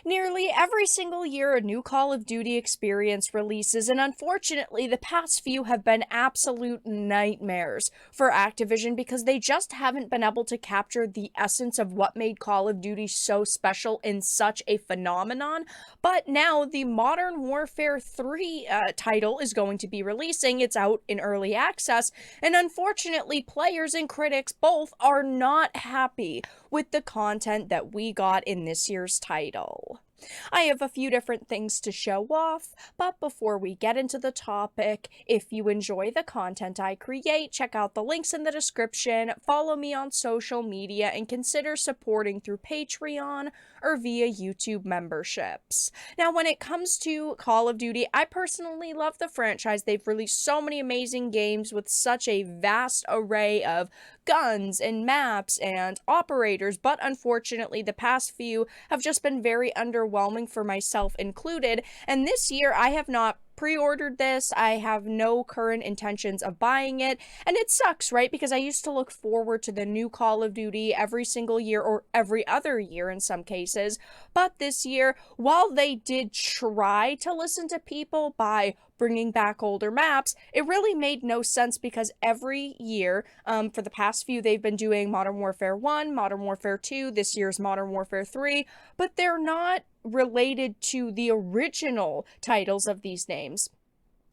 Nearly every single year, a new Call of Duty experience releases, and unfortunately, the past few have been absolute nightmares for Activision because they just haven't been able to capture the essence of what made Call of Duty so special in such a phenomenon. But now, the Modern Warfare 3 title is going to be releasing. It's out in early access, and unfortunately, players and critics both are not happy with the content that we got in this year's title. I have a few different things to show off, but before we get into the topic, if you enjoy the content I create, check out the links in the description, follow me on social media, and consider supporting through Patreon or via YouTube memberships. Now, when it comes to Call of Duty, I personally love the franchise. They've released so many amazing games with such a vast array of guns and maps and operators, but unfortunately, the past few have just been very underwhelming for myself included, and this year I have not pre-ordered this. I have no current intentions of buying it, and it sucks, right? Because I used to look forward to the new Call of Duty every single year, or every other year in some cases, but this year, while they did try to listen to people by bringing back older maps, it really made no sense because every year, for the past few, they've been doing Modern Warfare 1, Modern Warfare 2, this year's Modern Warfare 3, but they're not related to the original titles of these names.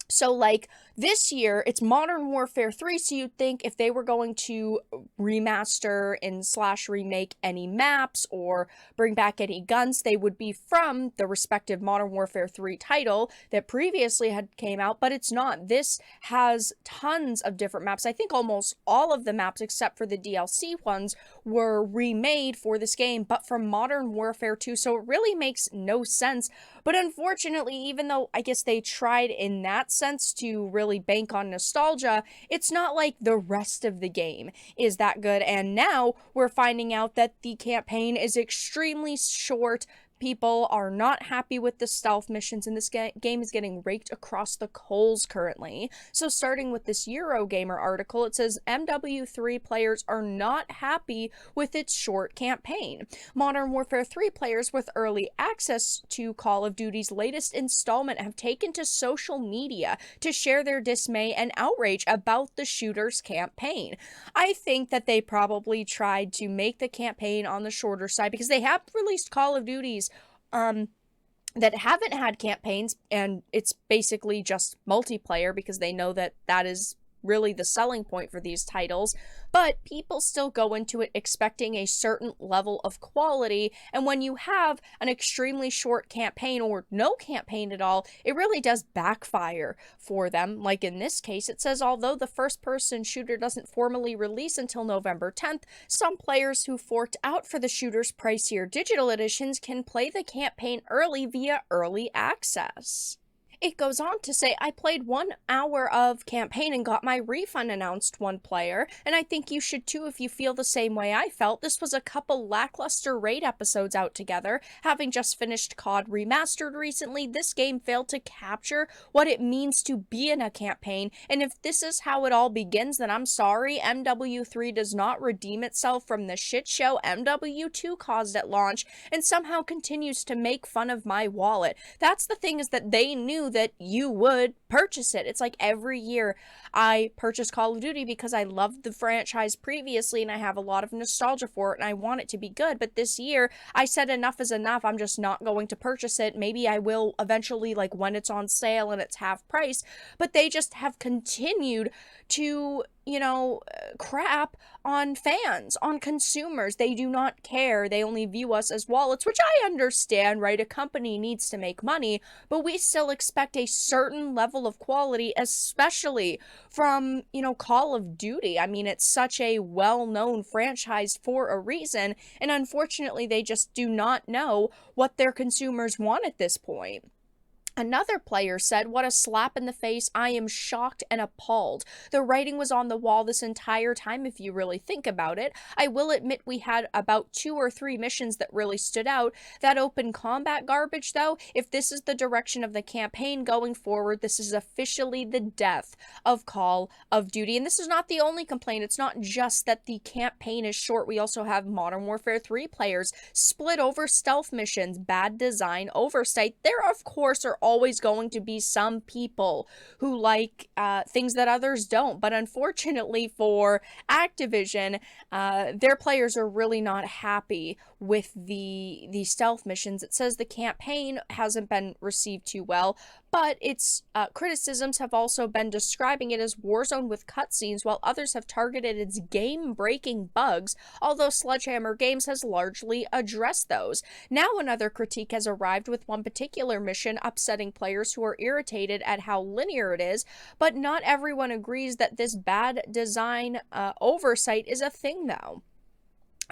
So, like, this year, it's Modern Warfare 3, so you'd think if they were going to remaster and slash remake any maps or bring back any guns, they would be from the respective Modern Warfare 3 title that previously had came out, but it's not. This has tons of different maps. I think almost all of the maps, except for the DLC ones, were remade for this game, but from Modern Warfare 2, so it really makes no sense. But unfortunately, even though I guess they tried in that sense to really bank on nostalgia, it's not like the rest of the game is that good. And now we're finding out that the campaign is extremely short. People are not happy with the stealth missions, and this game is getting raked across the coals currently. So starting with this Eurogamer article, it says MW3 players are not happy with its short campaign. Modern Warfare 3 players with early access to Call of Duty's latest installment have taken to social media to share their dismay and outrage about the shooter's campaign. I think that they probably tried to make the campaign on the shorter side because they have released Call of Duty's that haven't had campaigns, and it's basically just multiplayer because they know that that is really the selling point for these titles, but people still go into it expecting a certain level of quality, and when you have an extremely short campaign or no campaign at all, it really does backfire for them. Like in this case, it says, although the first-person shooter doesn't formally release until November 10th, some players who forked out for the shooter's pricier digital editions can play the campaign early via early access. It goes on to say, I played 1 hour of campaign and got my refund, announced one player, and I think you should too if you feel the same way I felt. This was a couple lackluster raid episodes out together. Having just finished COD Remastered recently, this game failed to capture what it means to be in a campaign, and if this is how it all begins, then I'm sorry. MW3 does not redeem itself from the shit show MW2 caused at launch, and somehow continues to make fun of my wallet. That's the thing, is that they knew that you would purchase it. It's like every year I purchase Call of Duty because I loved the franchise previously and I have a lot of nostalgia for it and I want it to be good, but this year I said enough is enough. I'm just not going to purchase it. Maybe I will eventually, like when it's on sale and it's half price, but they just have continued to, crap on fans, on consumers. They do not care. They only view us as wallets, which I understand, right? A company needs to make money, but we still expect a certain level of quality, especially from, Call of Duty. I mean, it's such a well-known franchise for a reason, and unfortunately, they just do not know what their consumers want at this point. Another player said, "What a slap in the face. I am shocked and appalled. The writing was on the wall this entire time if you really think about it. I will admit we had about 2 or 3 missions that really stood out. That open combat garbage, though, if this is the direction of the campaign going forward, this is officially the death of Call of Duty." And this is not the only complaint. It's not just that the campaign is short. We also have Modern Warfare 3 players split over stealth missions, bad design, oversight. There, of course, are always going to be some people who like things that others don't. But unfortunately for Activision, their players are really not happy with the stealth missions. It says the campaign hasn't been received too well, but its criticisms have also been describing it as Warzone with cutscenes, while others have targeted its game-breaking bugs, although Sledgehammer Games has largely addressed those. Now another critique has arrived, with one particular mission upsetting players who are irritated at how linear it is, but not everyone agrees that this bad design oversight is a thing, though.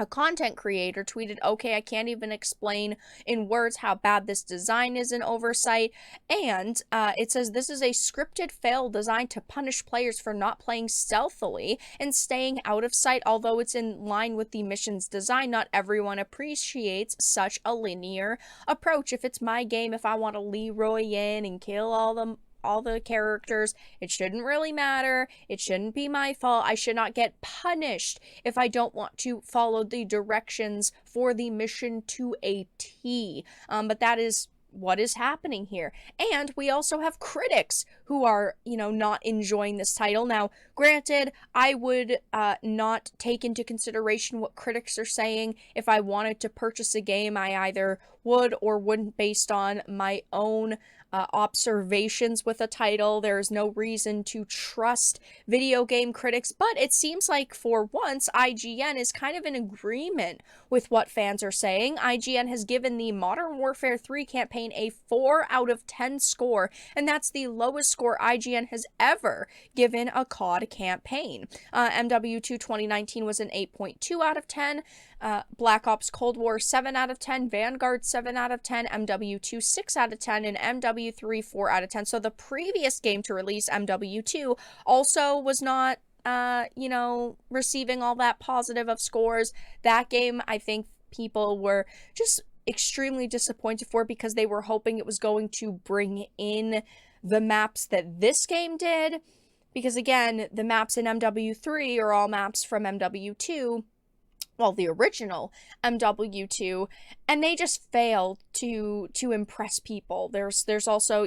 A content creator tweeted, "Okay, I can't even explain in words how bad this design is in oversight." And it says, "This is a scripted fail designed to punish players for not playing stealthily and staying out of sight. Although it's in line with the mission's design, not everyone appreciates such a linear approach. If it's my game, if I want to Leroy in and kill all the characters, it shouldn't really matter. It shouldn't be my fault. I should not get punished if I don't want to follow the directions for the mission to a T." But that is what is happening here. And we also have critics who are, not enjoying this title. Now, granted, I would not take into consideration what critics are saying. If I wanted to purchase a game, I either would or wouldn't based on my own observations with a title. There's no reason to trust video game critics, but it seems like for once IGN is kind of in agreement with what fans are saying. IGN has given the Modern Warfare 3 campaign a 4 out of 10 score, and that's the lowest score IGN has ever given a COD campaign. MW2 2019 was an 8.2 out of 10. Black Ops Cold War 7 out of 10, Vanguard 7 out of 10, MW2 6 out of 10, and MW3 4 out of 10. So the previous game to release, MW2, also was not receiving all that positive of scores. That game, I think people were just extremely disappointed for, because they were hoping it was going to bring in the maps that this game did. Because again, the maps in MW3 are all maps from MW2. Well, the original MW2, and they just failed to impress people. There's also,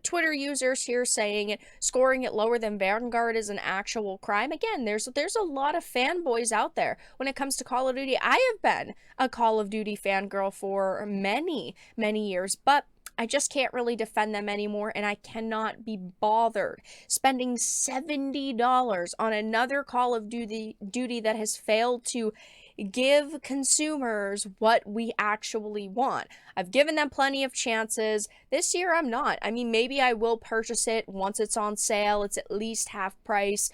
Twitter users here saying scoring it lower than Vanguard is an actual crime. Again, there's a lot of fanboys out there when it comes to Call of Duty. I have been a Call of Duty fangirl for many, many years, but I just can't really defend them anymore, and I cannot be bothered spending $70 on another Call of Duty that has failed to give consumers what we actually want. I've given them plenty of chances. This year, I'm not. I mean, maybe I will purchase it once it's on sale. It's at least half price,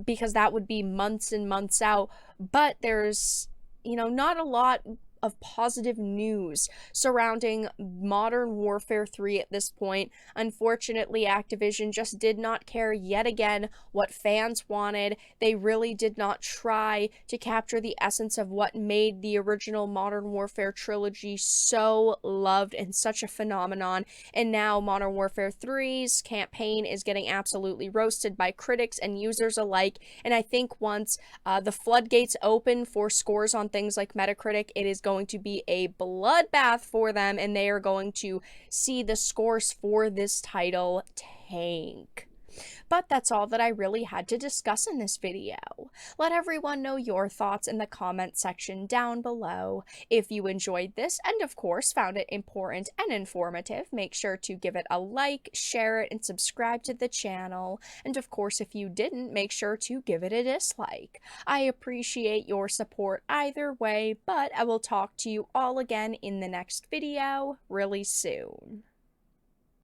because that would be months and months out. But there's, not a lot of positive news surrounding Modern Warfare 3 at this point. Unfortunately, Activision just did not care yet again what fans wanted. They really did not try to capture the essence of what made the original Modern Warfare trilogy so loved and such a phenomenon. And now Modern Warfare 3's campaign is getting absolutely roasted by critics and users alike. And I think once the floodgates open for scores on things like Metacritic, it is going to be a bloodbath for them, and they are going to see the scores for this title tank. But that's all that I really had to discuss in this video. Let everyone know your thoughts in the comment section down below. If you enjoyed this and of course found it important and informative, make sure to give it a like, share it, and subscribe to the channel. And of course, if you didn't, make sure to give it a dislike. I appreciate your support either way, but I will talk to you all again in the next video really soon.